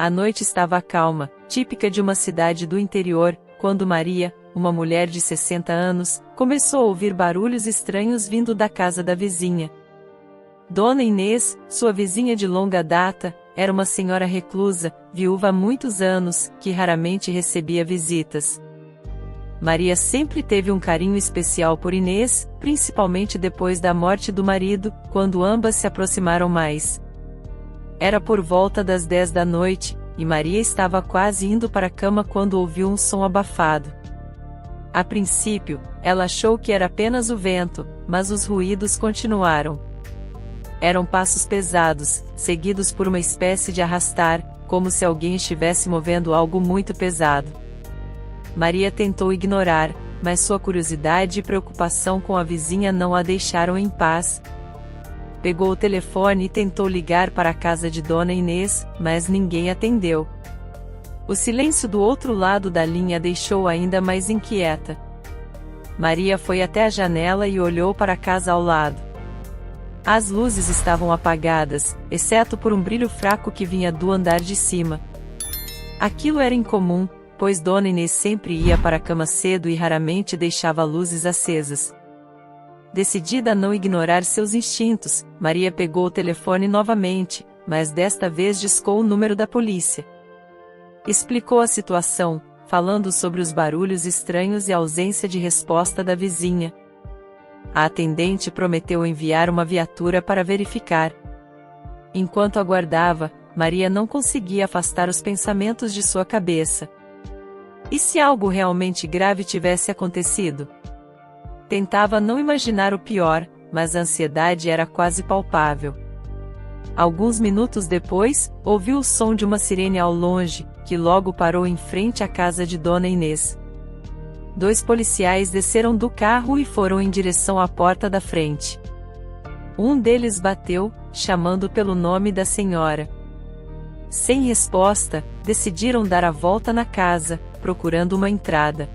A noite estava calma, típica de uma cidade do interior, quando Maria, uma mulher de 60 anos, começou a ouvir barulhos estranhos vindo da casa da vizinha. Dona Inês, sua vizinha de longa data, era uma senhora reclusa, viúva há muitos anos, que raramente recebia visitas. Maria sempre teve um carinho especial por Inês, principalmente depois da morte do marido, quando ambas se aproximaram mais. Era por volta das 10 da noite, e Maria estava quase indo para a cama quando ouviu um som abafado. A princípio, ela achou que era apenas o vento, mas os ruídos continuaram. Eram passos pesados, seguidos por uma espécie de arrastar, como se alguém estivesse movendo algo muito pesado. Maria tentou ignorar, mas sua curiosidade e preocupação com a vizinha não a deixaram em paz. Pegou o telefone e tentou ligar para a casa de Dona Inês, mas ninguém atendeu. O silêncio do outro lado da linha a deixou ainda mais inquieta. Maria foi até a janela e olhou para a casa ao lado. As luzes estavam apagadas, exceto por um brilho fraco que vinha do andar de cima. Aquilo era incomum, pois Dona Inês sempre ia para a cama cedo e raramente deixava luzes acesas. Decidida a não ignorar seus instintos, Maria pegou o telefone novamente, mas desta vez discou o número da polícia. Explicou a situação, falando sobre os barulhos estranhos e a ausência de resposta da vizinha. A atendente prometeu enviar uma viatura para verificar. Enquanto aguardava, Maria não conseguia afastar os pensamentos de sua cabeça. E se algo realmente grave tivesse acontecido? Tentava não imaginar o pior, mas a ansiedade era quase palpável. Alguns minutos depois, ouviu o som de uma sirene ao longe, que logo parou em frente à casa de Dona Inês. 2 policiais desceram do carro e foram em direção à porta da frente. Um deles bateu, chamando pelo nome da senhora. Sem resposta, decidiram dar a volta na casa, procurando uma entrada.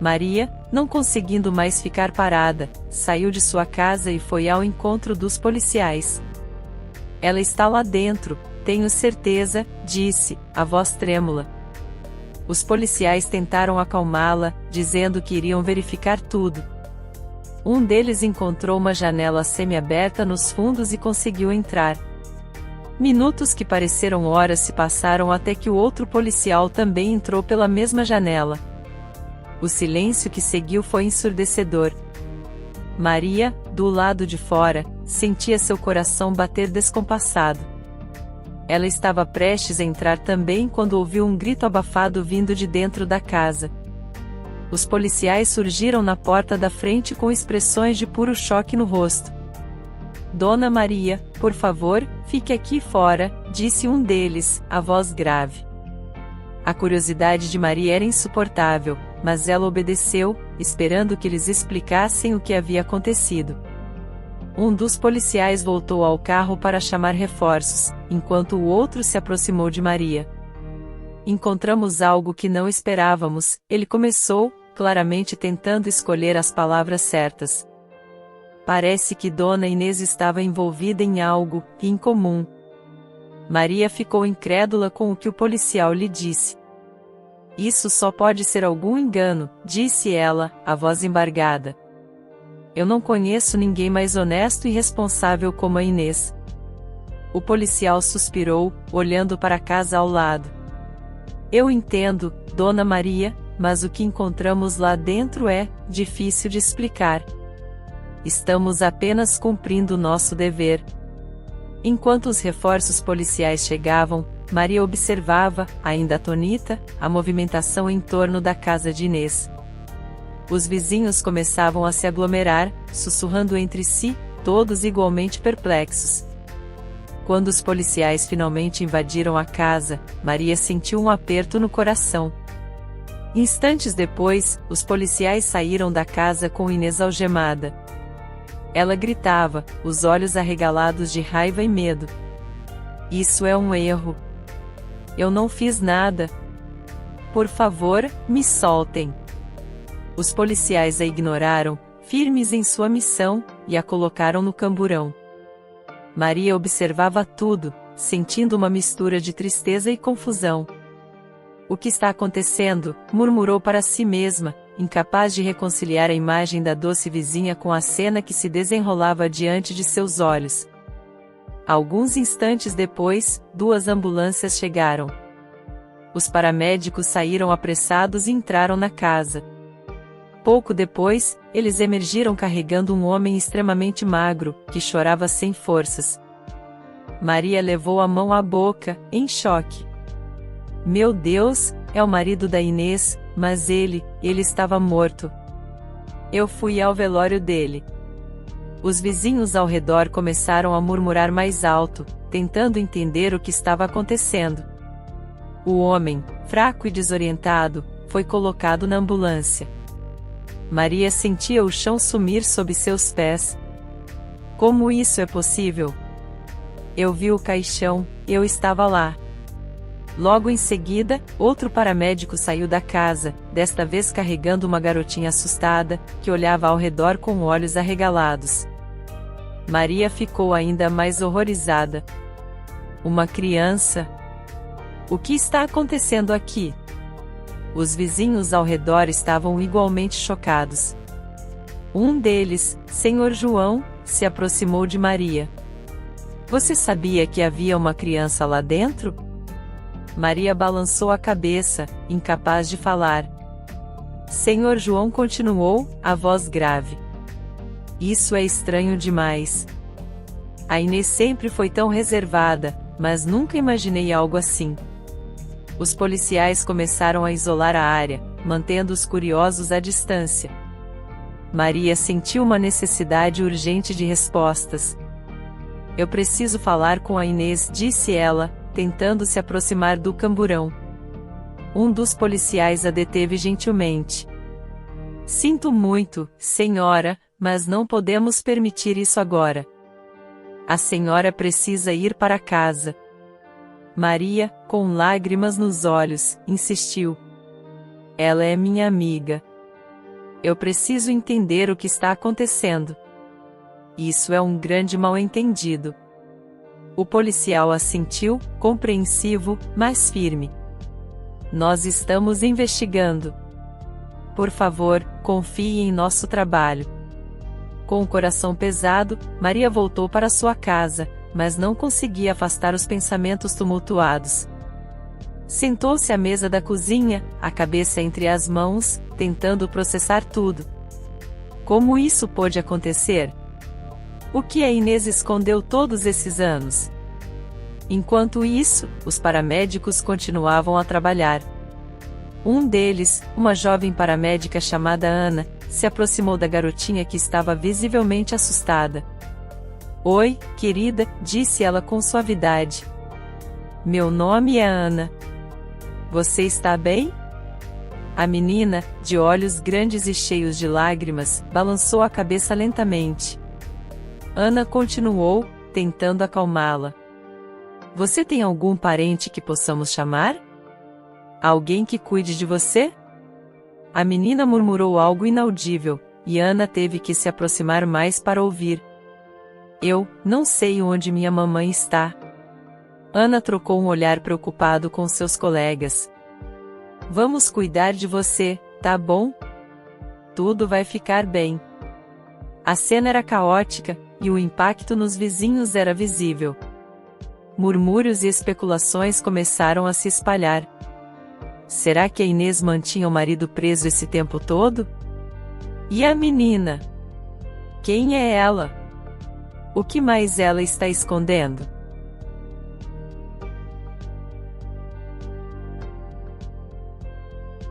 Maria, não conseguindo mais ficar parada, saiu de sua casa e foi ao encontro dos policiais. Ela está lá dentro, tenho certeza, disse, a voz trêmula. Os policiais tentaram acalmá-la, dizendo que iriam verificar tudo. Um deles encontrou uma janela semi-aberta nos fundos e conseguiu entrar. Minutos que pareceram horas se passaram até que o outro policial também entrou pela mesma janela. O silêncio que seguiu foi ensurdecedor. Maria, do lado de fora, sentia seu coração bater descompassado. Ela estava prestes a entrar também quando ouviu um grito abafado vindo de dentro da casa. Os policiais surgiram na porta da frente com expressões de puro choque no rosto. Dona Maria, por favor, fique aqui fora, disse um deles, a voz grave. A curiosidade de Maria era insuportável, mas ela obedeceu, esperando que lhes explicassem o que havia acontecido. Um dos policiais voltou ao carro para chamar reforços, enquanto o outro se aproximou de Maria. Encontramos algo que não esperávamos, ele começou, claramente tentando escolher as palavras certas. Parece que Dona Inês estava envolvida em algo incomum. Maria ficou incrédula com o que o policial lhe disse. Isso só pode ser algum engano, disse ela, a voz embargada. Eu não conheço ninguém mais honesto e responsável como a Inês. O policial suspirou, olhando para a casa ao lado. Eu entendo, Dona Maria, mas o que encontramos lá dentro é difícil de explicar. Estamos apenas cumprindo nosso dever. Enquanto os reforços policiais chegavam, Maria observava, ainda atônita, a movimentação em torno da casa de Inês. Os vizinhos começavam a se aglomerar, sussurrando entre si, todos igualmente perplexos. Quando os policiais finalmente invadiram a casa, Maria sentiu um aperto no coração. Instantes depois, os policiais saíram da casa com Inês algemada. Ela gritava, os olhos arregalados de raiva e medo. Isso é um erro. Eu não fiz nada. Por favor, me soltem. Os policiais a ignoraram, firmes em sua missão, e a colocaram no camburão. Maria observava tudo, sentindo uma mistura de tristeza e confusão. O que está acontecendo? Murmurou para si mesma, incapaz de reconciliar a imagem da doce vizinha com a cena que se desenrolava diante de seus olhos. Alguns instantes depois, 2 ambulâncias chegaram. Os paramédicos saíram apressados e entraram na casa. Pouco depois, eles emergiram carregando um homem extremamente magro, que chorava sem forças. Maria levou a mão à boca, em choque. Meu Deus, é o marido da Inês, mas ele estava morto. Eu fui ao velório dele. Os vizinhos ao redor começaram a murmurar mais alto, tentando entender o que estava acontecendo. O homem, fraco e desorientado, foi colocado na ambulância. Maria sentia o chão sumir sob seus pés. Como isso é possível? Eu vi o caixão, eu estava lá. Logo em seguida, outro paramédico saiu da casa, desta vez carregando uma garotinha assustada, que olhava ao redor com olhos arregalados. Maria ficou ainda mais horrorizada. Uma criança? O que está acontecendo aqui? Os vizinhos ao redor estavam igualmente chocados. Um deles, Senhor João, se aproximou de Maria. Você sabia que havia uma criança lá dentro? Maria balançou a cabeça, incapaz de falar. Senhor João continuou, a voz grave. Isso é estranho demais. A Inês sempre foi tão reservada, mas nunca imaginei algo assim. Os policiais começaram a isolar a área, mantendo os curiosos à distância. Maria sentiu uma necessidade urgente de respostas. Eu preciso falar com a Inês, disse ela, tentando se aproximar do camburão. Um dos policiais a deteve gentilmente. Sinto muito, senhora, mas não podemos permitir isso agora. A senhora precisa ir para casa. Maria, com lágrimas nos olhos, insistiu. Ela é minha amiga. Eu preciso entender o que está acontecendo. Isso é um grande mal-entendido. O policial assentiu, compreensivo, mas firme. Nós estamos investigando. Por favor, confie em nosso trabalho. Com o coração pesado, Maria voltou para sua casa, mas não conseguia afastar os pensamentos tumultuados. Sentou-se à mesa da cozinha, a cabeça entre as mãos, tentando processar tudo. Como isso pôde acontecer? O que a Inês escondeu todos esses anos? Enquanto isso, os paramédicos continuavam a trabalhar. Um deles, uma jovem paramédica chamada Ana, se aproximou da garotinha que estava visivelmente assustada. Oi, querida, disse ela com suavidade. Meu nome é Ana. Você está bem? A menina, de olhos grandes e cheios de lágrimas, balançou a cabeça lentamente. Ana continuou, tentando acalmá-la. Você tem algum parente que possamos chamar? Alguém que cuide de você? A menina murmurou algo inaudível, e Ana teve que se aproximar mais para ouvir. Eu não sei onde minha mamãe está. Ana trocou um olhar preocupado com seus colegas. Vamos cuidar de você, tá bom? Tudo vai ficar bem. A cena era caótica, e o impacto nos vizinhos era visível. Murmúrios e especulações começaram a se espalhar. Será que a Inês mantinha o marido preso esse tempo todo? E a menina? Quem é ela? O que mais ela está escondendo?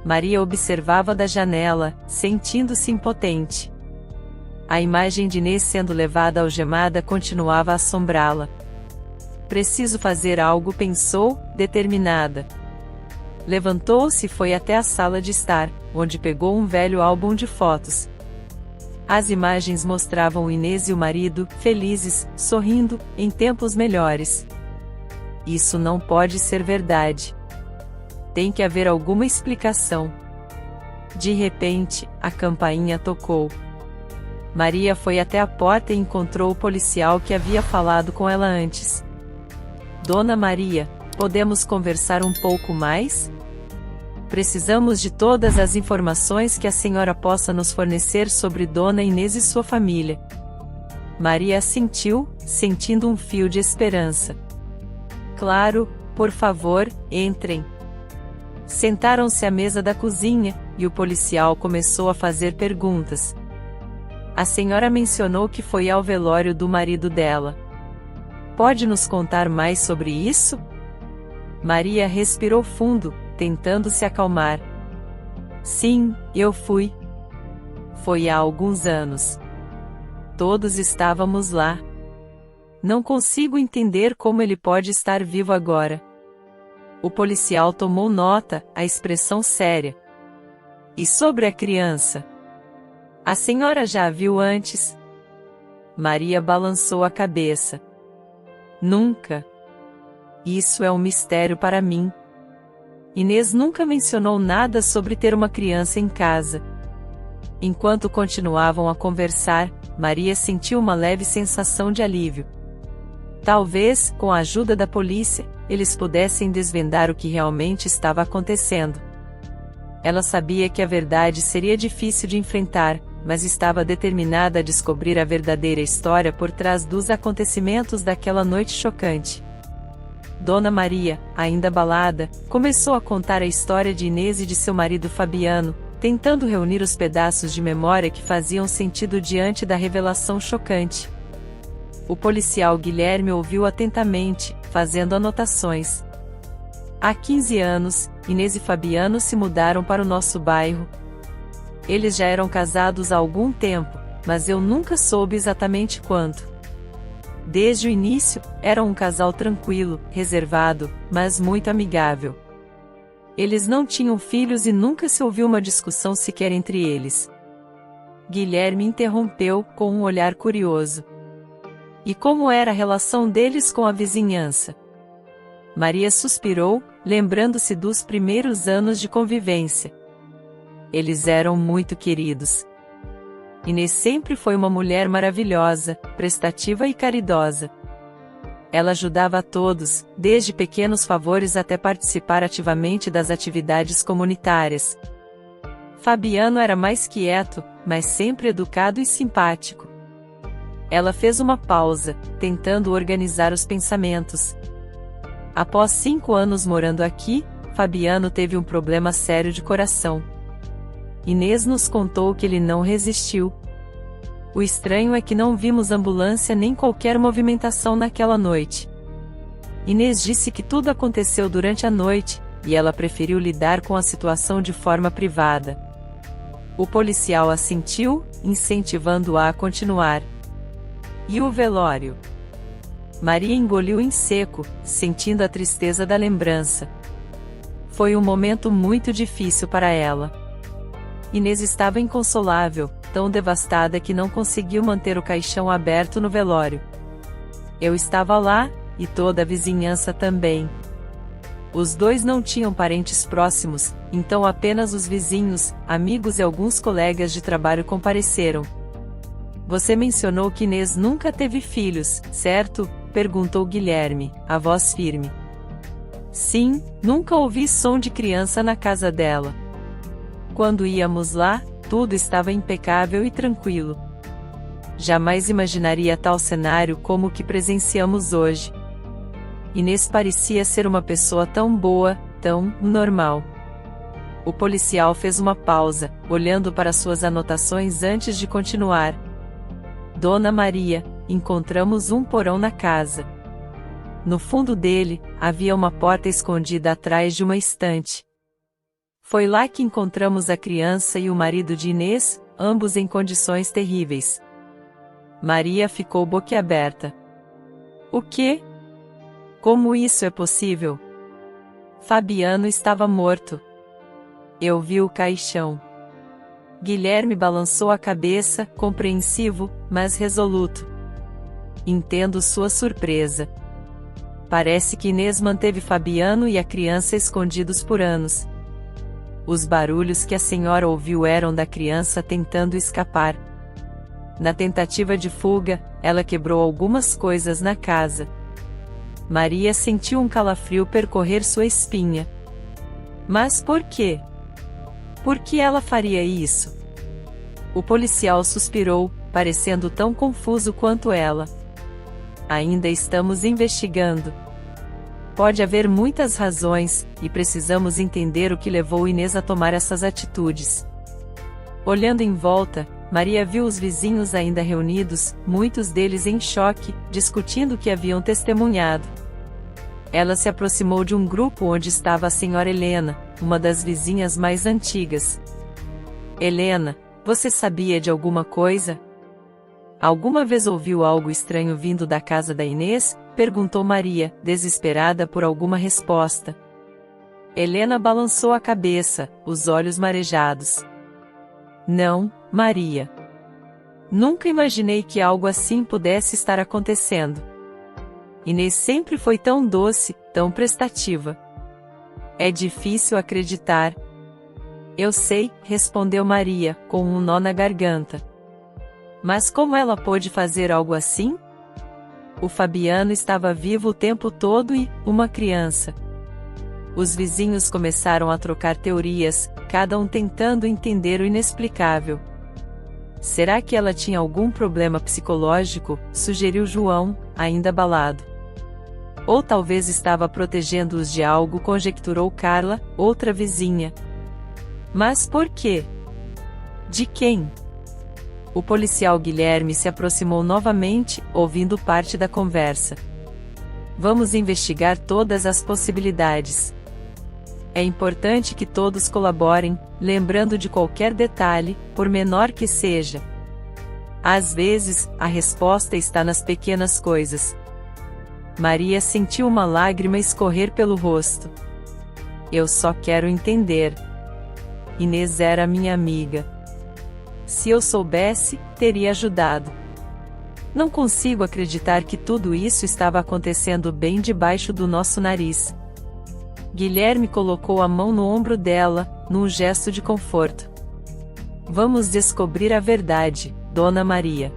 Maria observava da janela, sentindo-se impotente. A imagem de Inês sendo levada algemada continuava a assombrá-la. Preciso fazer algo, pensou, determinada. Levantou-se e foi até a sala de estar, onde pegou um velho álbum de fotos. As imagens mostravam Inês e o marido, felizes, sorrindo, em tempos melhores. Isso não pode ser verdade. Tem que haver alguma explicação. De repente, a campainha tocou. Maria foi até a porta e encontrou o policial que havia falado com ela antes. Dona Maria, podemos conversar um pouco mais? Precisamos de todas as informações que a senhora possa nos fornecer sobre Dona Inês e sua família. Maria assentiu, sentindo um fio de esperança. Claro, por favor, entrem. Sentaram-se à mesa da cozinha, e o policial começou a fazer perguntas. A senhora mencionou que foi ao velório do marido dela. Pode nos contar mais sobre isso? Maria respirou fundo, tentando se acalmar. Sim, eu fui. Foi há alguns anos. Todos estávamos lá. Não consigo entender como ele pode estar vivo agora. O policial tomou nota, a expressão séria. E sobre a criança? A senhora já a viu antes? Maria balançou a cabeça. Nunca. Isso é um mistério para mim. Inês nunca mencionou nada sobre ter uma criança em casa. Enquanto continuavam a conversar, Maria sentiu uma leve sensação de alívio. Talvez, com a ajuda da polícia, eles pudessem desvendar o que realmente estava acontecendo. Ela sabia que a verdade seria difícil de enfrentar, mas estava determinada a descobrir a verdadeira história por trás dos acontecimentos daquela noite chocante. Dona Maria, ainda abalada, começou a contar a história de Inês e de seu marido Fabiano, tentando reunir os pedaços de memória que faziam sentido diante da revelação chocante. O policial Guilherme ouviu atentamente, fazendo anotações. Há 15 anos, Inês e Fabiano se mudaram para o nosso bairro. Eles já eram casados há algum tempo, mas eu nunca soube exatamente quanto. Desde o início, eram um casal tranquilo, reservado, mas muito amigável. Eles não tinham filhos e nunca se ouviu uma discussão sequer entre eles. Guilherme interrompeu, com um olhar curioso. E como era a relação deles com a vizinhança? Maria suspirou, lembrando-se dos primeiros anos de convivência. Eles eram muito queridos. Inês sempre foi uma mulher maravilhosa, prestativa e caridosa. Ela ajudava a todos, desde pequenos favores até participar ativamente das atividades comunitárias. Fabiano era mais quieto, mas sempre educado e simpático. Ela fez uma pausa, tentando organizar os pensamentos. Após 5 anos morando aqui, Fabiano teve um problema sério de coração. Inês nos contou que ele não resistiu. O estranho é que não vimos ambulância nem qualquer movimentação naquela noite. Inês disse que tudo aconteceu durante a noite, e ela preferiu lidar com a situação de forma privada. O policial assentiu, incentivando-a a continuar. E o velório? Maria engoliu em seco, sentindo a tristeza da lembrança. Foi um momento muito difícil para ela. Inês estava inconsolável, tão devastada que não conseguiu manter o caixão aberto no velório. Eu estava lá, e toda a vizinhança também. Os dois não tinham parentes próximos, então apenas os vizinhos, amigos e alguns colegas de trabalho compareceram. Você mencionou que Inês nunca teve filhos, certo? Perguntou Guilherme, a voz firme. Sim, nunca ouvi som de criança na casa dela. Quando íamos lá, tudo estava impecável e tranquilo. Jamais imaginaria tal cenário como o que presenciamos hoje. Inês parecia ser uma pessoa tão boa, tão normal. O policial fez uma pausa, olhando para suas anotações antes de continuar. Dona Maria, encontramos um porão na casa. No fundo dele, havia uma porta escondida atrás de uma estante. Foi lá que encontramos a criança e o marido de Inês, ambos em condições terríveis. Maria ficou boquiaberta. O quê? Como isso é possível? Fabiano estava morto. Eu vi o caixão. Guilherme balançou a cabeça, compreensivo, mas resoluto. Entendo sua surpresa. Parece que Inês manteve Fabiano e a criança escondidos por anos. Os barulhos que a senhora ouviu eram da criança tentando escapar. Na tentativa de fuga, ela quebrou algumas coisas na casa. Maria sentiu um calafrio percorrer sua espinha. Mas por quê? Por que ela faria isso? O policial suspirou, parecendo tão confuso quanto ela. Ainda estamos investigando. Pode haver muitas razões, e precisamos entender o que levou Inês a tomar essas atitudes. Olhando em volta, Maria viu os vizinhos ainda reunidos, muitos deles em choque, discutindo o que haviam testemunhado. Ela se aproximou de um grupo onde estava a senhora Helena, uma das vizinhas mais antigas. Helena, você sabia de alguma coisa? Alguma vez ouviu algo estranho vindo da casa da Inês? Perguntou Maria, desesperada por alguma resposta. Helena balançou a cabeça, os olhos marejados. Não, Maria. Nunca imaginei que algo assim pudesse estar acontecendo. Inês sempre foi tão doce, tão prestativa. É difícil acreditar. Eu sei, respondeu Maria, com um nó na garganta. Mas como ela pôde fazer algo assim? O Fabiano estava vivo o tempo todo e, uma criança. Os vizinhos começaram a trocar teorias, cada um tentando entender o inexplicável. Será que ela tinha algum problema psicológico? Sugeriu João, ainda abalado. Ou talvez estava protegendo-os de algo, conjecturou Carla, outra vizinha. Mas por quê? De quem? O policial Guilherme se aproximou novamente, ouvindo parte da conversa. Vamos investigar todas as possibilidades. É importante que todos colaborem, lembrando de qualquer detalhe, por menor que seja. Às vezes, a resposta está nas pequenas coisas. Maria sentiu uma lágrima escorrer pelo rosto. Eu só quero entender. Inês era minha amiga. Se eu soubesse, teria ajudado. Não consigo acreditar que tudo isso estava acontecendo bem debaixo do nosso nariz. Guilherme colocou a mão no ombro dela, num gesto de conforto. Vamos descobrir a verdade, Dona Maria.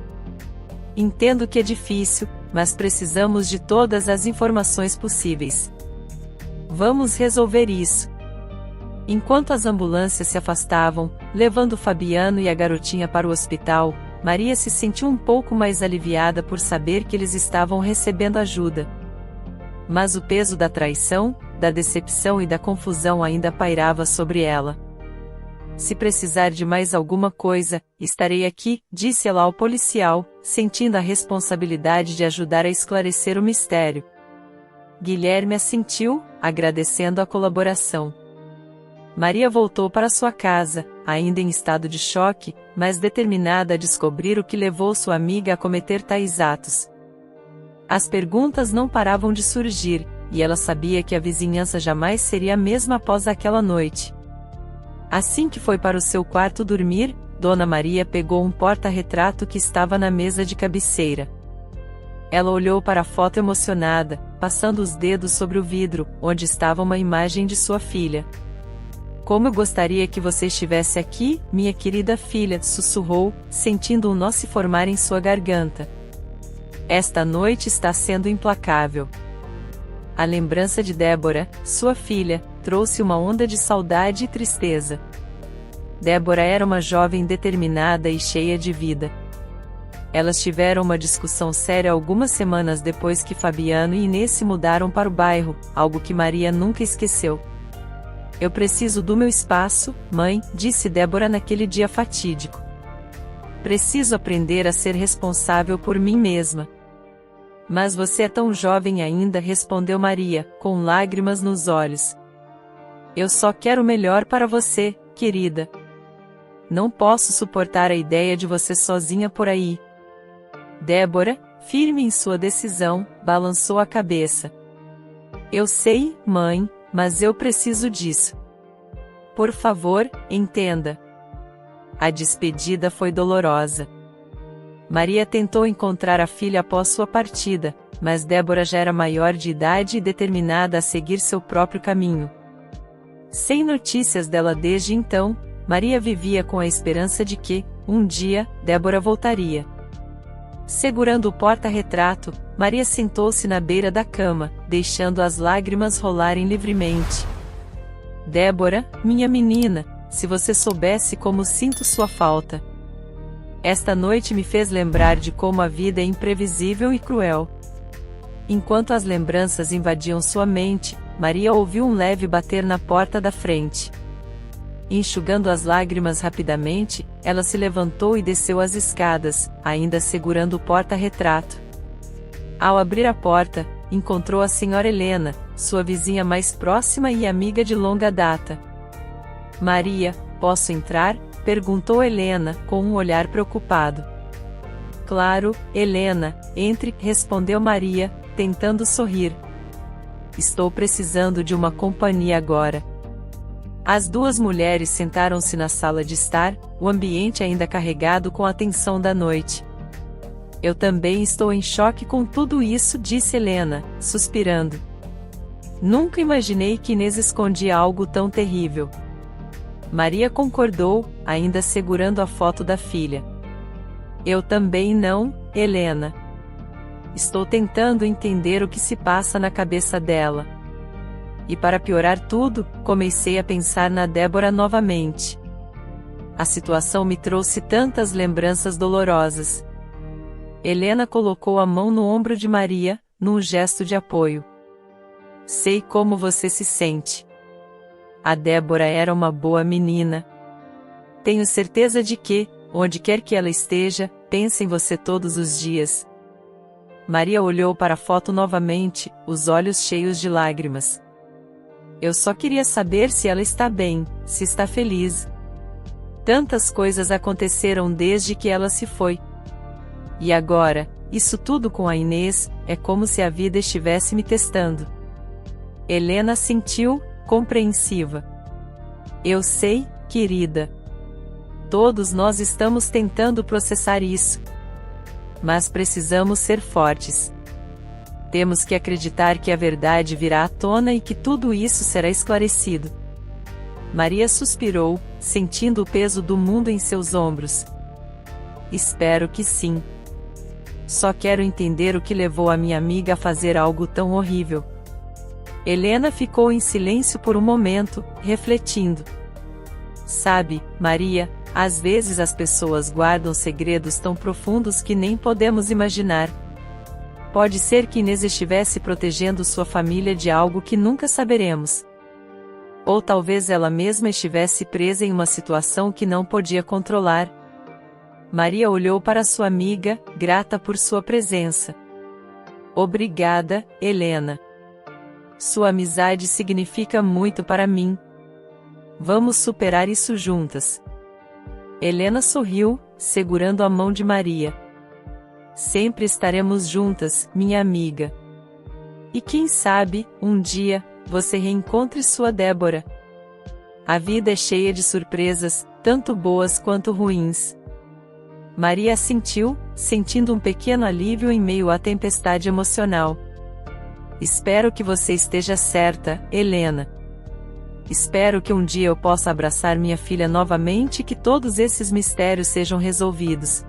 Entendo que é difícil, mas precisamos de todas as informações possíveis. Vamos resolver isso. Enquanto as ambulâncias se afastavam, levando Fabiano e a garotinha para o hospital, Maria se sentiu um pouco mais aliviada por saber que eles estavam recebendo ajuda. Mas o peso da traição, da decepção e da confusão ainda pairava sobre ela. Se precisar de mais alguma coisa, estarei aqui, disse ela ao policial, sentindo a responsabilidade de ajudar a esclarecer o mistério. Guilherme assentiu, agradecendo a colaboração. Maria voltou para sua casa, ainda em estado de choque, mas determinada a descobrir o que levou sua amiga a cometer tais atos. As perguntas não paravam de surgir, e ela sabia que a vizinhança jamais seria a mesma após aquela noite. Assim que foi para o seu quarto dormir, Dona Maria pegou um porta-retrato que estava na mesa de cabeceira. Ela olhou para a foto emocionada, passando os dedos sobre o vidro, onde estava uma imagem de sua filha. Como eu gostaria que você estivesse aqui, minha querida filha, sussurrou, sentindo um nó se formar em sua garganta. Esta noite está sendo implacável. A lembrança de Débora, sua filha, trouxe uma onda de saudade e tristeza. Débora era uma jovem determinada e cheia de vida. Elas tiveram uma discussão séria algumas semanas depois que Fabiano e Inês se mudaram para o bairro, algo que Maria nunca esqueceu. Eu preciso do meu espaço, mãe, disse Débora naquele dia fatídico. Preciso aprender a ser responsável por mim mesma. Mas você é tão jovem ainda, respondeu Maria, com lágrimas nos olhos. Eu só quero o melhor para você, querida. Não posso suportar a ideia de você sozinha por aí. Débora, firme em sua decisão, balançou a cabeça. Eu sei, mãe, mas eu preciso disso. Por favor, entenda. A despedida foi dolorosa. Maria tentou encontrar a filha após sua partida, mas Débora já era maior de idade e determinada a seguir seu próprio caminho. Sem notícias dela desde então, Maria vivia com a esperança de que, um dia, Débora voltaria. Segurando o porta-retrato, Maria sentou-se na beira da cama, deixando as lágrimas rolarem livremente. Débora, minha menina, se você soubesse como sinto sua falta. Esta noite me fez lembrar de como a vida é imprevisível e cruel. Enquanto as lembranças invadiam sua mente, Maria ouviu um leve bater na porta da frente. Enxugando as lágrimas rapidamente, ela se levantou e desceu as escadas, ainda segurando o porta-retrato. Ao abrir a porta, encontrou a senhora Helena, sua vizinha mais próxima e amiga de longa data. Maria, posso entrar? Perguntou Helena, com um olhar preocupado. Claro, Helena, entre, respondeu Maria, tentando sorrir. Estou precisando de uma companhia agora. As duas mulheres sentaram-se na sala de estar, o ambiente ainda carregado com a tensão da noite. Eu também estou em choque com tudo isso, disse Helena, suspirando. Nunca imaginei que Inês escondia algo tão terrível. Maria concordou, ainda segurando a foto da filha. Eu também não, Helena. Estou tentando entender o que se passa na cabeça dela. E para piorar tudo, comecei a pensar na Débora novamente. A situação me trouxe tantas lembranças dolorosas. Helena colocou a mão no ombro de Maria, num gesto de apoio. Sei como você se sente. A Débora era uma boa menina. Tenho certeza de que, onde quer que ela esteja, pensa em você todos os dias. Maria olhou para a foto novamente, os olhos cheios de lágrimas. Eu só queria saber se ela está bem, se está feliz. Tantas coisas aconteceram desde que ela se foi. E agora, isso tudo com a Inês, é como se a vida estivesse me testando. Helena sentiu, compreensiva. Eu sei, querida. Todos nós estamos tentando processar isso. Mas precisamos ser fortes. Temos que acreditar que a verdade virá à tona e que tudo isso será esclarecido. Maria suspirou, sentindo o peso do mundo em seus ombros. Espero que sim. Só quero entender o que levou a minha amiga a fazer algo tão horrível. Helena ficou em silêncio por um momento, refletindo. Sabe, Maria, às vezes as pessoas guardam segredos tão profundos que nem podemos imaginar. Pode ser que Inês estivesse protegendo sua família de algo que nunca saberemos. Ou talvez ela mesma estivesse presa em uma situação que não podia controlar. Maria olhou para sua amiga, grata por sua presença. Obrigada, Helena. Sua amizade significa muito para mim. Vamos superar isso juntas. Helena sorriu, segurando a mão de Maria. Sempre estaremos juntas, minha amiga. E quem sabe, um dia, você reencontre sua Débora. A vida é cheia de surpresas, tanto boas quanto ruins. Maria assentiu, sentindo um pequeno alívio em meio à tempestade emocional. Espero que você esteja certa, Helena. Espero que um dia eu possa abraçar minha filha novamente e que todos esses mistérios sejam resolvidos.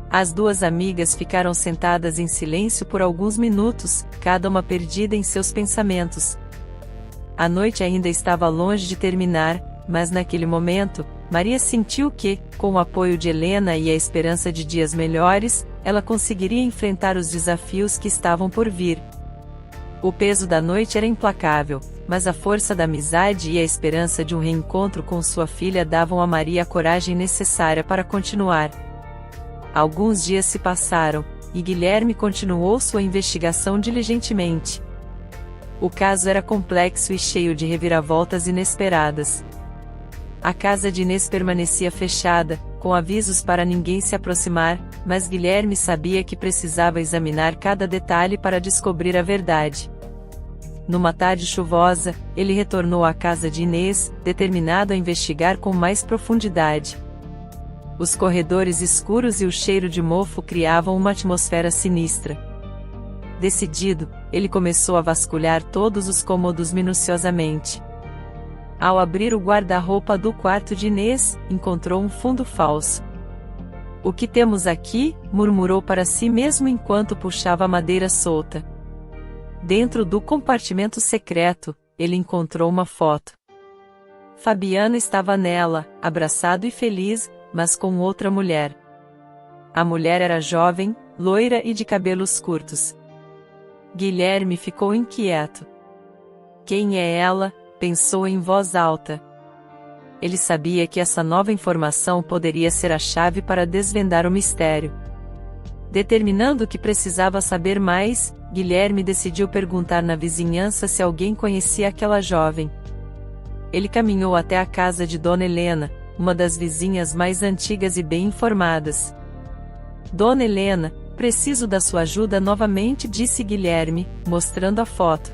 As duas amigas ficaram sentadas em silêncio por alguns minutos, cada uma perdida em seus pensamentos. A noite ainda estava longe de terminar, mas naquele momento, Maria sentiu que, com o apoio de Helena e a esperança de dias melhores, ela conseguiria enfrentar os desafios que estavam por vir. O peso da noite era implacável, mas a força da amizade e a esperança de um reencontro com sua filha davam a Maria a coragem necessária para continuar. Alguns dias se passaram, e Guilherme continuou sua investigação diligentemente. O caso era complexo e cheio de reviravoltas inesperadas. A casa de Inês permanecia fechada, com avisos para ninguém se aproximar, mas Guilherme sabia que precisava examinar cada detalhe para descobrir a verdade. Numa tarde chuvosa, ele retornou à casa de Inês, determinado a investigar com mais profundidade. Os corredores escuros e o cheiro de mofo criavam uma atmosfera sinistra. Decidido, ele começou a vasculhar todos os cômodos minuciosamente. Ao abrir o guarda-roupa do quarto de Inês, encontrou um fundo falso. O que temos aqui? Murmurou para si mesmo enquanto puxava a madeira solta. Dentro do compartimento secreto, ele encontrou uma foto. Fabiano estava nela, abraçado e feliz, mas com outra mulher. A mulher era jovem, loira e de cabelos curtos. Guilherme ficou inquieto. Quem é ela? Pensou em voz alta. Ele sabia que essa nova informação poderia ser a chave para desvendar o mistério. Determinando que precisava saber mais, Guilherme decidiu perguntar na vizinhança se alguém conhecia aquela jovem. Ele caminhou até a casa de Dona Helena, uma das vizinhas mais antigas e bem informadas. Dona Helena, preciso da sua ajuda novamente, disse Guilherme, mostrando a foto.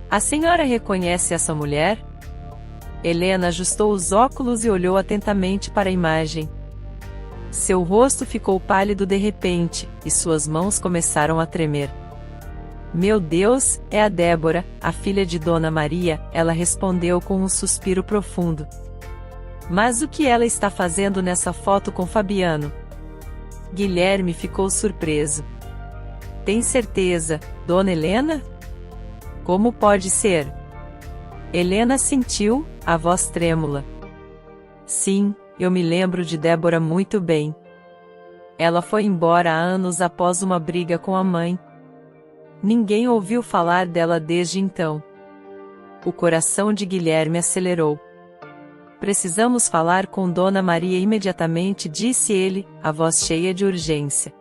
A senhora reconhece essa mulher? Helena ajustou os óculos e olhou atentamente para a imagem. Seu rosto ficou pálido de repente, e suas mãos começaram a tremer. Meu Deus, é a Débora, a filha de Dona Maria, ela respondeu com um suspiro profundo. Mas o que ela está fazendo nessa foto com Fabiano? Guilherme ficou surpreso. Tem certeza, Dona Helena? Como pode ser? Helena sentiu, a voz trêmula. Sim, eu me lembro de Débora muito bem. Ela foi embora há anos após uma briga com a mãe. Ninguém ouviu falar dela desde então. O coração de Guilherme acelerou. Precisamos falar com Dona Maria imediatamente, disse ele, a voz cheia de urgência.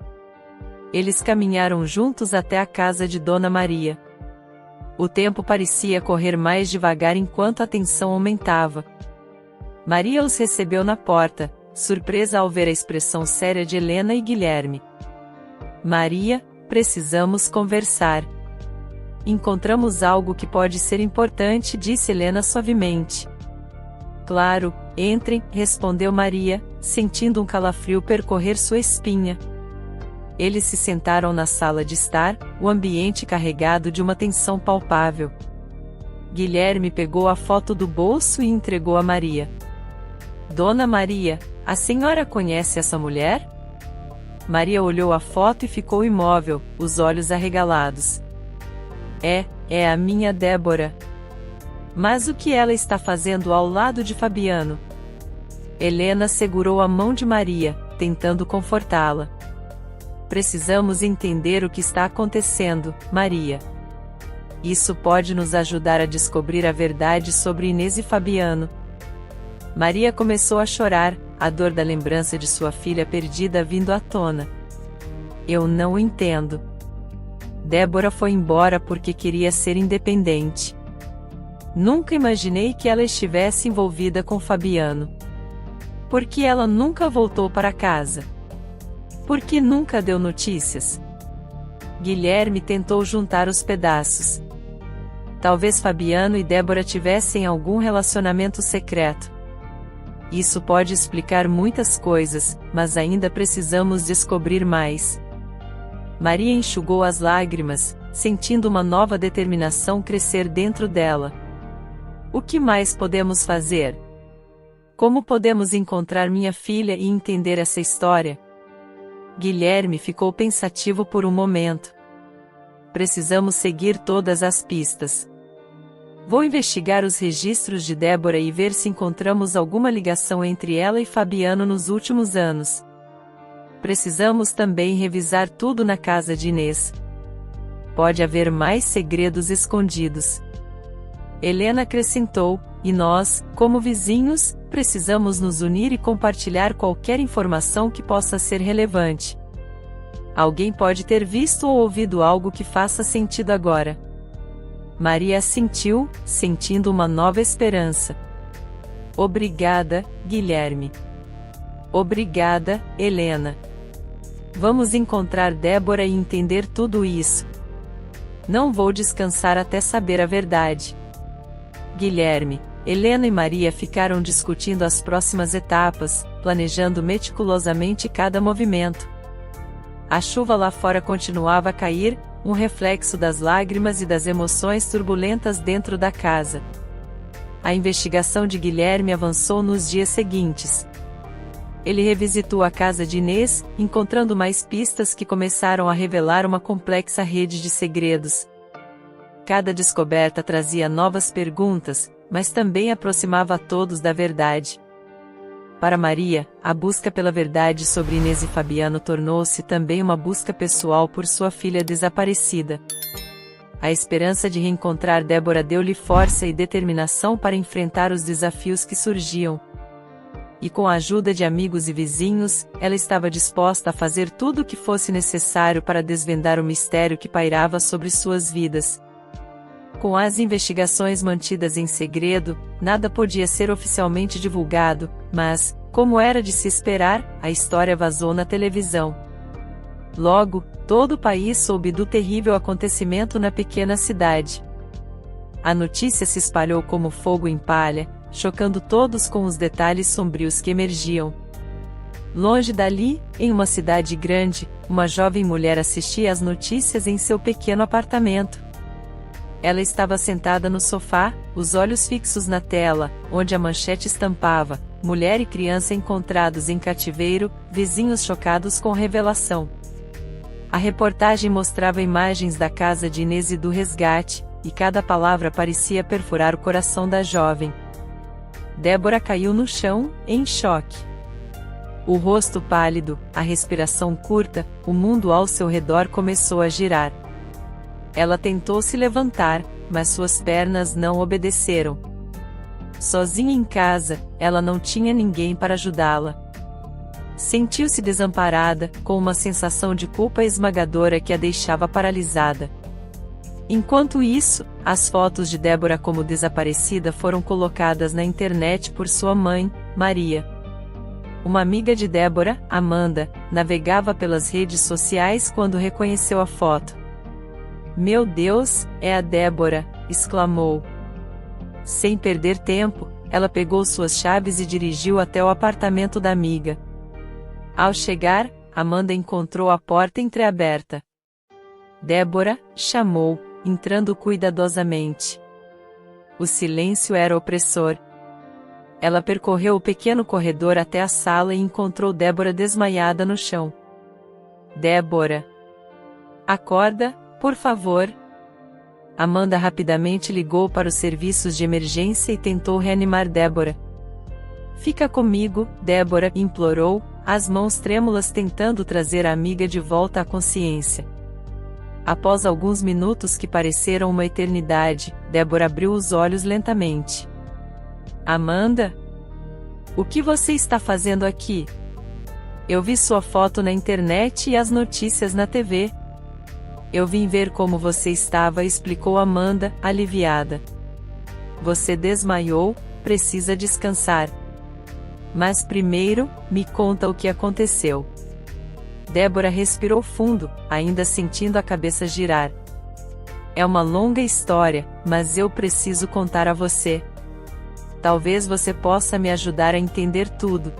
Eles caminharam juntos até a casa de Dona Maria. O tempo parecia correr mais devagar enquanto a tensão aumentava. Maria os recebeu na porta, surpresa ao ver a expressão séria de Helena e Guilherme. Maria, precisamos conversar. Encontramos algo que pode ser importante, disse Helena suavemente. Claro, entrem, respondeu Maria, sentindo um calafrio percorrer sua espinha. Eles se sentaram na sala de estar, o ambiente carregado de uma tensão palpável. Guilherme pegou a foto do bolso e entregou a Maria. Dona Maria, a senhora conhece essa mulher? Maria olhou a foto e ficou imóvel, os olhos arregalados. É a minha Débora. Mas o que ela está fazendo ao lado de Fabiano? Helena segurou a mão de Maria, tentando confortá-la. Precisamos entender o que está acontecendo, Maria. Isso pode nos ajudar a descobrir a verdade sobre Inês e Fabiano. Maria começou a chorar, a dor da lembrança de sua filha perdida vindo à tona. Eu não entendo. Débora foi embora porque queria ser independente. Nunca imaginei que ela estivesse envolvida com Fabiano. Por que ela nunca voltou para casa? Por que nunca deu notícias? Guilherme tentou juntar os pedaços. Talvez Fabiano e Débora tivessem algum relacionamento secreto. Isso pode explicar muitas coisas, mas ainda precisamos descobrir mais. Maria enxugou as lágrimas, sentindo uma nova determinação crescer dentro dela. O que mais podemos fazer? Como podemos encontrar minha filha e entender essa história? Guilherme ficou pensativo por um momento. Precisamos seguir todas as pistas. Vou investigar os registros de Débora e ver se encontramos alguma ligação entre ela e Fabiano nos últimos anos. Precisamos também revisar tudo na casa de Inês. Pode haver mais segredos escondidos. Helena acrescentou, e nós, como vizinhos, precisamos nos unir e compartilhar qualquer informação que possa ser relevante. Alguém pode ter visto ou ouvido algo que faça sentido agora. Maria assentiu, sentindo uma nova esperança. Obrigada, Guilherme. Obrigada, Helena. Vamos encontrar Débora e entender tudo isso. Não vou descansar até saber a verdade. Guilherme, Helena e Maria ficaram discutindo as próximas etapas, planejando meticulosamente cada movimento. A chuva lá fora continuava a cair, um reflexo das lágrimas e das emoções turbulentas dentro da casa. A investigação de Guilherme avançou nos dias seguintes. Ele revisitou a casa de Inês, encontrando mais pistas que começaram a revelar uma complexa rede de segredos. Cada descoberta trazia novas perguntas, mas também aproximava a todos da verdade. Para Maria, a busca pela verdade sobre Inês e Fabiano tornou-se também uma busca pessoal por sua filha desaparecida. A esperança de reencontrar Débora deu-lhe força e determinação para enfrentar os desafios que surgiam. E com a ajuda de amigos e vizinhos, ela estava disposta a fazer tudo o que fosse necessário para desvendar o mistério que pairava sobre suas vidas. Com as investigações mantidas em segredo, nada podia ser oficialmente divulgado, mas, como era de se esperar, a história vazou na televisão. Logo, todo o país soube do terrível acontecimento na pequena cidade. A notícia se espalhou como fogo em palha, chocando todos com os detalhes sombrios que emergiam. Longe dali, em uma cidade grande, uma jovem mulher assistia às notícias em seu pequeno apartamento. Ela estava sentada no sofá, os olhos fixos na tela, onde a manchete estampava: mulher e criança encontrados em cativeiro, vizinhos chocados com revelação. A reportagem mostrava imagens da casa de Inês e do resgate, e cada palavra parecia perfurar o coração da jovem. Débora caiu no chão, em choque. O rosto pálido, a respiração curta, o mundo ao seu redor começou a girar. Ela tentou se levantar, mas suas pernas não obedeceram. Sozinha em casa, ela não tinha ninguém para ajudá-la. Sentiu-se desamparada, com uma sensação de culpa esmagadora que a deixava paralisada. Enquanto isso, as fotos de Débora como desaparecida foram colocadas na internet por sua mãe, Maria. Uma amiga de Débora, Amanda, navegava pelas redes sociais quando reconheceu a foto. "Meu Deus, é a Débora!", exclamou. Sem perder tempo, ela pegou suas chaves e dirigiu até o apartamento da amiga. Ao chegar, Amanda encontrou a porta entreaberta. "Débora", chamou, entrando cuidadosamente. O silêncio era opressor. Ela percorreu o pequeno corredor até a sala e encontrou Débora desmaiada no chão. "Débora! Acorda, por favor!" Amanda rapidamente ligou para os serviços de emergência e tentou reanimar Débora. "Fica comigo", Débora implorou, as mãos trêmulas tentando trazer a amiga de volta à consciência. Após alguns minutos que pareceram uma eternidade, Débora abriu os olhos lentamente. "Amanda? O que você está fazendo aqui? Eu vi sua foto na internet e as notícias na TV. Eu vim ver como você estava", explicou Amanda, aliviada. "Você desmaiou, precisa descansar. Mas primeiro, me conta o que aconteceu." Débora respirou fundo, ainda sentindo a cabeça girar. "É uma longa história, mas eu preciso contar a você. Talvez você possa me ajudar a entender tudo."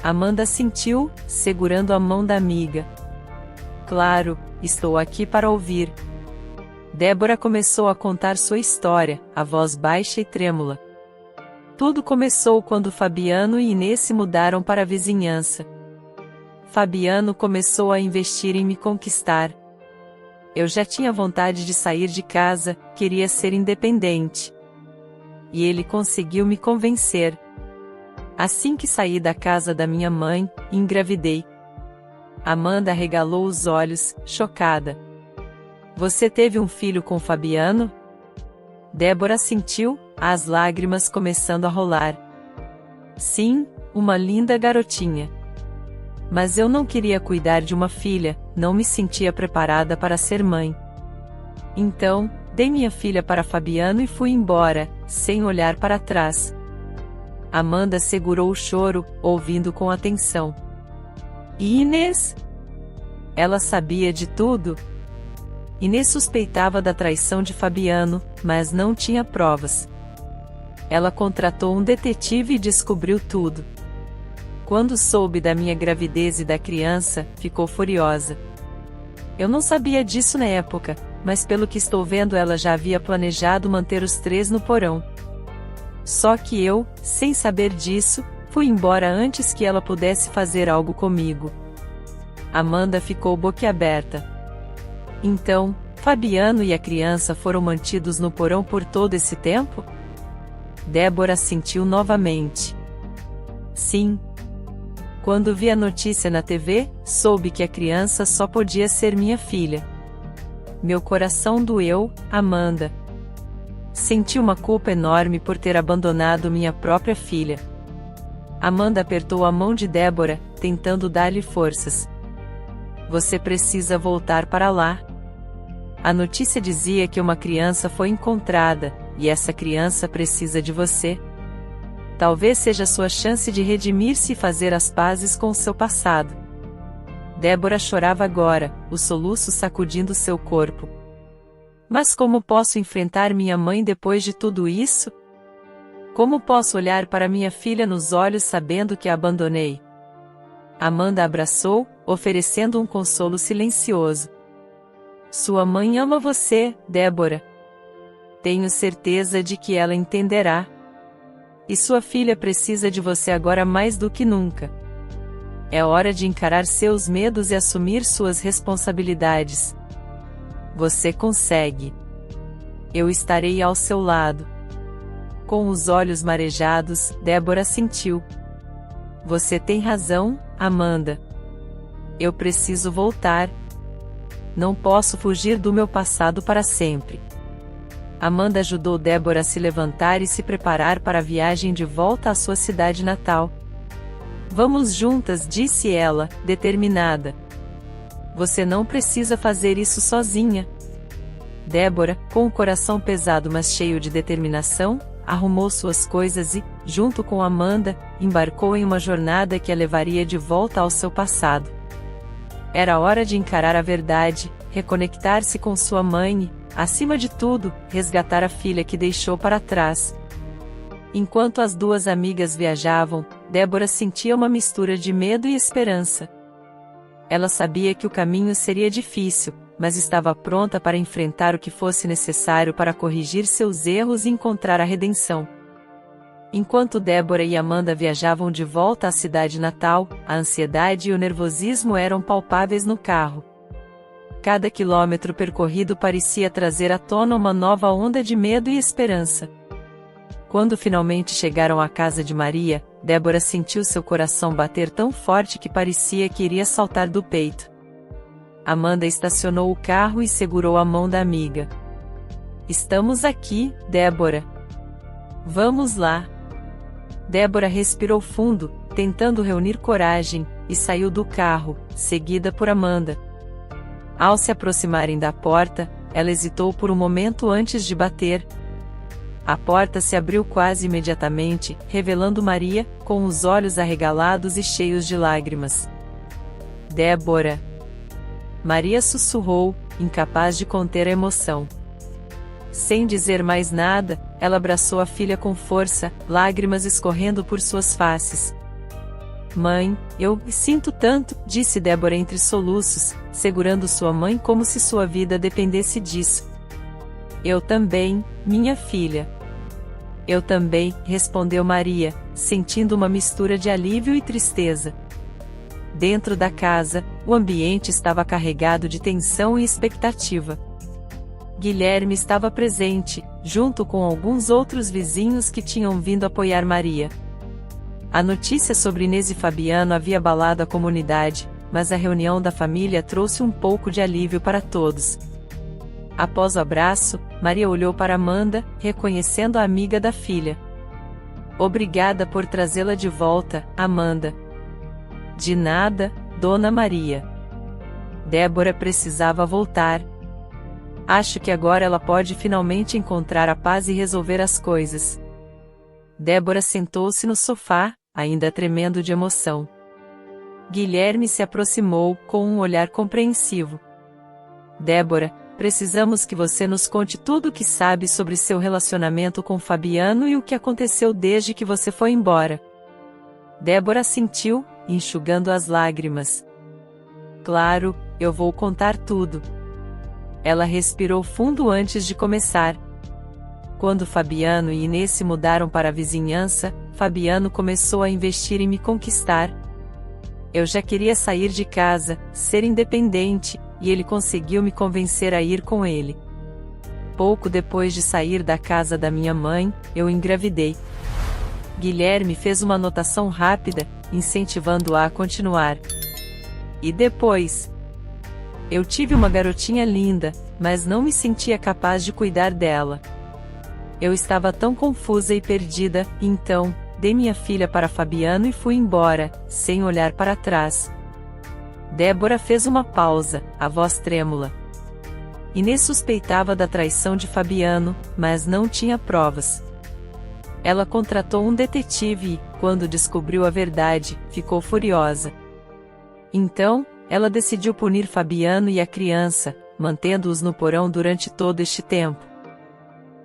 Amanda assentiu, segurando a mão da amiga. "Claro, estou aqui para ouvir." Débora começou a contar sua história, a voz baixa e trêmula. Tudo começou quando Fabiano e Inês se mudaram para a vizinhança. Fabiano começou a investir em me conquistar. Eu já tinha vontade de sair de casa, queria ser independente. E ele conseguiu me convencer. Assim que saí da casa da minha mãe, engravidei. Amanda arregalou os olhos, chocada. "Você teve um filho com Fabiano?" Débora sentiu, as lágrimas começando a rolar. "Sim, uma linda garotinha. Mas eu não queria cuidar de uma filha, não me sentia preparada para ser mãe. Então, dei minha filha para Fabiano e fui embora, sem olhar para trás." Amanda segurou o choro, ouvindo com atenção. "E Inês?" Ela sabia de tudo. Inês suspeitava da traição de Fabiano, mas não tinha provas. Ela contratou um detetive e descobriu tudo. Quando soube da minha gravidez e da criança, ficou furiosa. Eu não sabia disso na época, mas pelo que estou vendo ela já havia planejado manter os 3 no porão. Só que eu, sem saber disso, fui embora antes que ela pudesse fazer algo comigo. Amanda ficou boquiaberta. Então, Fabiano e a criança foram mantidos no porão por todo esse tempo? Débora assentiu novamente. Sim. Quando vi a notícia na TV, soube que a criança só podia ser minha filha. Meu coração doeu, Amanda. Senti uma culpa enorme por ter abandonado minha própria filha. Amanda apertou a mão de Débora, tentando dar-lhe forças. Você precisa voltar para lá. A notícia dizia que uma criança foi encontrada, e essa criança precisa de você. Talvez seja sua chance de redimir-se e fazer as pazes com seu passado. Débora chorava agora, os soluços sacudindo seu corpo. Mas como posso enfrentar minha mãe depois de tudo isso? Como posso olhar para minha filha nos olhos sabendo que a abandonei? Amanda a abraçou, oferecendo um consolo silencioso. Sua mãe ama você, Débora. Tenho certeza de que ela entenderá. E sua filha precisa de você agora mais do que nunca. É hora de encarar seus medos e assumir suas responsabilidades. Você consegue. Eu estarei ao seu lado. Com os olhos marejados, Débora sentiu. Você tem razão, Amanda. Eu preciso voltar. Não posso fugir do meu passado para sempre. Amanda ajudou Débora a se levantar e se preparar para a viagem de volta à sua cidade natal. Vamos juntas, disse ela, determinada. Você não precisa fazer isso sozinha. Débora, com o coração pesado mas cheio de determinação, arrumou suas coisas e, junto com Amanda, embarcou em uma jornada que a levaria de volta ao seu passado. Era hora de encarar a verdade, reconectar-se com sua mãe e, acima de tudo, resgatar a filha que deixou para trás. Enquanto as duas amigas viajavam, Débora sentia uma mistura de medo e esperança. Ela sabia que o caminho seria difícil, mas estava pronta para enfrentar o que fosse necessário para corrigir seus erros e encontrar a redenção. Enquanto Débora e Amanda viajavam de volta à cidade natal, a ansiedade e o nervosismo eram palpáveis no carro. Cada quilômetro percorrido parecia trazer à tona uma nova onda de medo e esperança. Quando finalmente chegaram à casa de Maria, Débora sentiu seu coração bater tão forte que parecia que iria saltar do peito. Amanda estacionou o carro e segurou a mão da amiga. Estamos aqui, Débora. Vamos lá. Débora respirou fundo, tentando reunir coragem, e saiu do carro, seguida por Amanda. Ao se aproximarem da porta, ela hesitou por um momento antes de bater. A porta se abriu quase imediatamente, revelando Maria, com os olhos arregalados e cheios de lágrimas. Débora! Maria sussurrou, incapaz de conter a emoção. Sem dizer mais nada, ela abraçou a filha com força, lágrimas escorrendo por suas faces. Mãe, eu sinto tanto, disse Débora entre soluços, segurando sua mãe como se sua vida dependesse disso. Eu também, minha filha. Eu também, respondeu Maria, sentindo uma mistura de alívio e tristeza. Dentro da casa, o ambiente estava carregado de tensão e expectativa. Guilherme estava presente, junto com alguns outros vizinhos que tinham vindo apoiar Maria. A notícia sobre Inês e Fabiano havia abalado a comunidade, mas a reunião da família trouxe um pouco de alívio para todos. Após o abraço, Maria olhou para Amanda, reconhecendo a amiga da filha. Obrigada por trazê-la de volta, Amanda. De nada, Dona Maria. Débora precisava voltar. Acho que agora ela pode finalmente encontrar a paz e resolver as coisas. Débora sentou-se no sofá, ainda tremendo de emoção. Guilherme se aproximou, com um olhar compreensivo. Débora, precisamos que você nos conte tudo o que sabe sobre seu relacionamento com Fabiano e o que aconteceu desde que você foi embora. Débora assentiu, enxugando as lágrimas. Claro, eu vou contar tudo. Ela respirou fundo antes de começar. Quando Fabiano e Inês se mudaram para a vizinhança, Fabiano começou a investir em me conquistar. Eu já queria sair de casa, ser independente, e ele conseguiu me convencer a ir com ele. Pouco depois de sair da casa da minha mãe, eu engravidei. Guilherme fez uma anotação rápida, incentivando-a a continuar. E depois? Eu tive uma garotinha linda, mas não me sentia capaz de cuidar dela. Eu estava tão confusa e perdida, então, dei minha filha para Fabiano e fui embora, sem olhar para trás. Débora fez uma pausa, a voz trêmula. Inês suspeitava da traição de Fabiano, mas não tinha provas. Ela contratou um detetive e, quando descobriu a verdade, ficou furiosa. Então, ela decidiu punir Fabiano e a criança, mantendo-os no porão durante todo este tempo.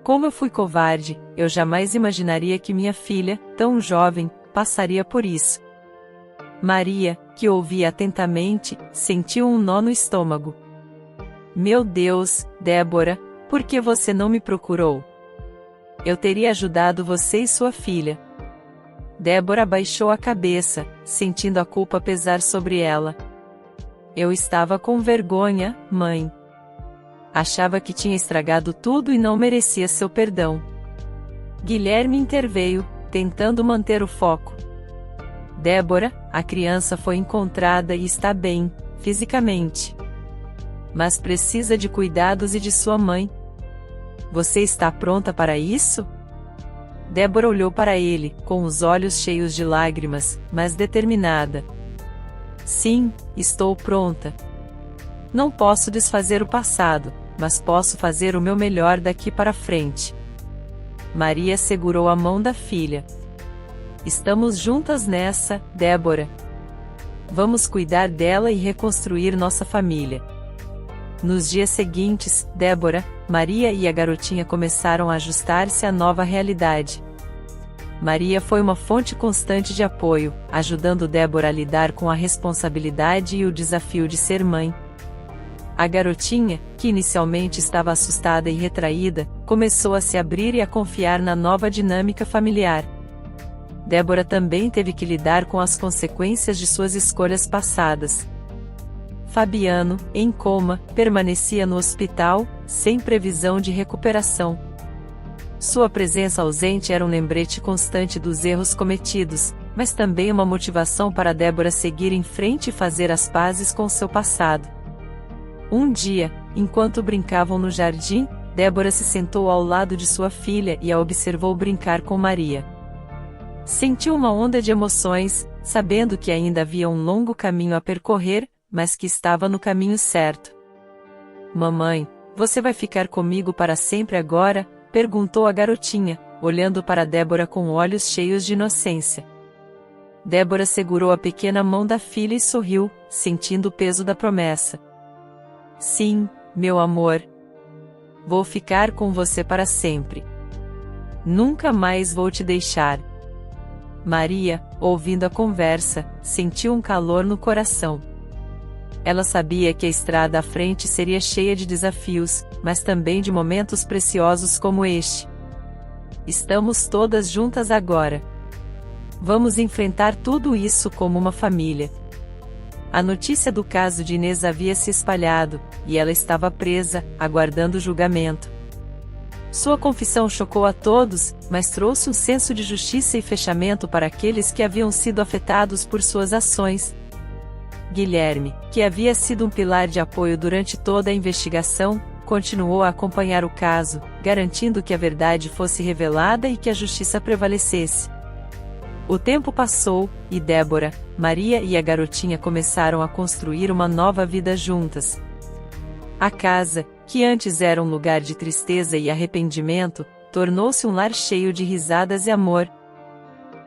Como eu fui covarde, eu jamais imaginaria que minha filha, tão jovem, passaria por isso. Maria, que ouvia atentamente, sentiu um nó no estômago. Meu Deus, Débora, por que você não me procurou? Eu teria ajudado você e sua filha. Débora baixou a cabeça, sentindo a culpa pesar sobre ela. Eu estava com vergonha, mãe. Achava que tinha estragado tudo e não merecia seu perdão. Guilherme interveio, tentando manter o foco. Débora, a criança foi encontrada e está bem, fisicamente. Mas precisa de cuidados e de sua mãe. Você está pronta para isso? Débora olhou para ele, com os olhos cheios de lágrimas, mas determinada. Sim, estou pronta. Não posso desfazer o passado, mas posso fazer o meu melhor daqui para frente. Maria segurou a mão da filha. Estamos juntas nessa, Débora. Vamos cuidar dela e reconstruir nossa família. Nos dias seguintes, Débora, Maria e a garotinha começaram a ajustar-se à nova realidade. Maria foi uma fonte constante de apoio, ajudando Débora a lidar com a responsabilidade e o desafio de ser mãe. A garotinha, que inicialmente estava assustada e retraída, começou a se abrir e a confiar na nova dinâmica familiar. Débora também teve que lidar com as consequências de suas escolhas passadas. Fabiano, em coma, permanecia no hospital, sem previsão de recuperação. Sua presença ausente era um lembrete constante dos erros cometidos, mas também uma motivação para Débora seguir em frente e fazer as pazes com seu passado. Um dia, enquanto brincavam no jardim, Débora se sentou ao lado de sua filha e a observou brincar com Maria. Sentiu uma onda de emoções, sabendo que ainda havia um longo caminho a percorrer, mas que estava no caminho certo. Mamãe, você vai ficar comigo para sempre agora? Perguntou a garotinha, olhando para Débora com olhos cheios de inocência. Débora segurou a pequena mão da filha e sorriu, sentindo o peso da promessa. Sim, meu amor. Vou ficar com você para sempre. Nunca mais vou te deixar. Maria, ouvindo a conversa, sentiu um calor no coração. Ela sabia que a estrada à frente seria cheia de desafios, mas também de momentos preciosos como este. Estamos todas juntas agora. Vamos enfrentar tudo isso como uma família. A notícia do caso de Inês havia se espalhado, e ela estava presa, aguardando julgamento. Sua confissão chocou a todos, mas trouxe um senso de justiça e fechamento para aqueles que haviam sido afetados por suas ações. Guilherme, que havia sido um pilar de apoio durante toda a investigação, continuou a acompanhar o caso, garantindo que a verdade fosse revelada e que a justiça prevalecesse. O tempo passou, e Débora, Maria e a garotinha começaram a construir uma nova vida juntas. A casa, que antes era um lugar de tristeza e arrependimento, tornou-se um lar cheio de risadas e amor.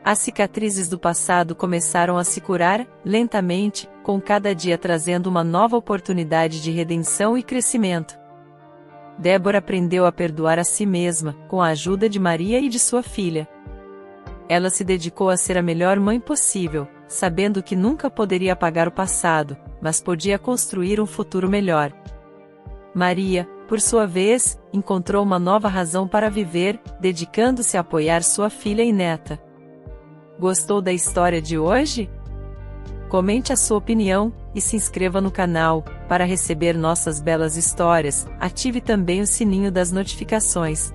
As cicatrizes do passado começaram a se curar, lentamente, com cada dia trazendo uma nova oportunidade de redenção e crescimento. Débora aprendeu a perdoar a si mesma, com a ajuda de Maria e de sua filha. Ela se dedicou a ser a melhor mãe possível, sabendo que nunca poderia apagar o passado, mas podia construir um futuro melhor. Maria, por sua vez, encontrou uma nova razão para viver, dedicando-se a apoiar sua filha e neta. Gostou da história de hoje? Comente a sua opinião e se inscreva no canal para receber nossas belas histórias. Ative também o sininho das notificações.